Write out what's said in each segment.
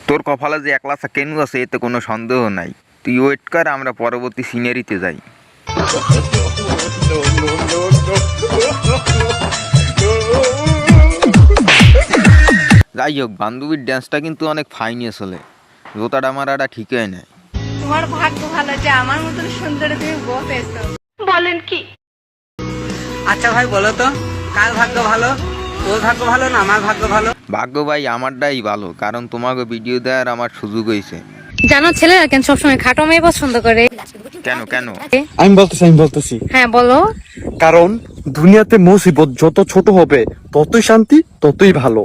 তোর কপালে যে একলা কেন আছে এতে কোনো সন্দেহ নাই। তুই ওয়েট কর, আমরা পরবর্তী সিনারিতে যাই। যাই হোক, বান্ধবীর ড্যান্সটা কিন্তু অনেক ফাইন আসলে। জোতাটা মারাটা ঠিক হয় না। তোমার ভাগ্য ভালো যে আমার মতন সুন্দর তুমি বউ পেয়েছো। বলেন কি? আচ্ছা ভাই বলো তো, কার ভাগ্য ভালো? তোর ভাগ্য ভালো না আমার ভাগ্য ভালো? ভাগ্য ভাই আমারটাই ভালো, কারণ তোমাকে ভিডিও দেওয়ার আমার সুযোগ হয়েছে। জানো ছেলেরা কেন সবসময় খাটো মেয়ে পছন্দ করে? কেন কেন? আমি বলতেছি হ্যাঁ বলো। কারণ দুনিয়াতে মুসিবত যত ছোট হবে ততই শান্তি, ততই ভালো।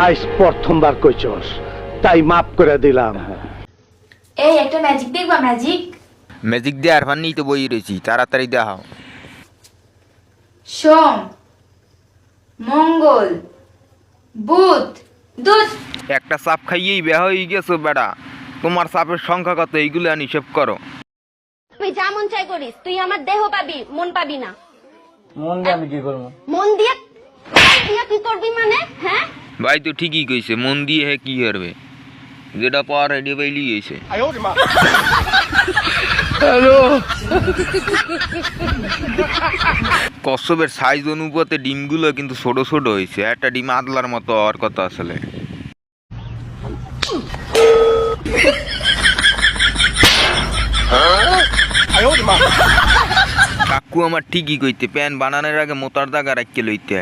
আজ প্রথমবার কইছস, তাই মাফ করে দিলাম। এই একটা ম্যাজিক দেখবা? ম্যাজিক ম্যাজিক দেওয়ার ফান্নেই তো বই রয়েছি, তাড়াতাড়ি দেখাও। সোম, মঙ্গল, বুধ, দুধ। একটা চাপ খাইয়েই বেয়া হয়ে গেছো বেড়া। তোমার চাপের সংখ্যা কত এইগুলো হিসেব করো। তুই যা মন চাই করিস, তুই আমার দেহ পাবি, মন পাবি না। মন দিয়ে আমি কি করবো? মন দিয়ে কি করবি মানে? হ্যাঁ ভাই তো ঠিকই কইছে, মন দিয়ে হে কি করবে, যেটা পাওয়ার রেডি পাইলি গেছে। কচ্ছপের সাইজ অনুপাতে ডিমগুলো কিন্তু ছোট ছোট হয়েছে। একটা ডিম আদলার মতো হওয়ার কথা আসলে। কাকু আমার ঠিকই কইতে, প্যান বানানোর আগে মোতার দাগা রাখিয়ে লইতে হয়।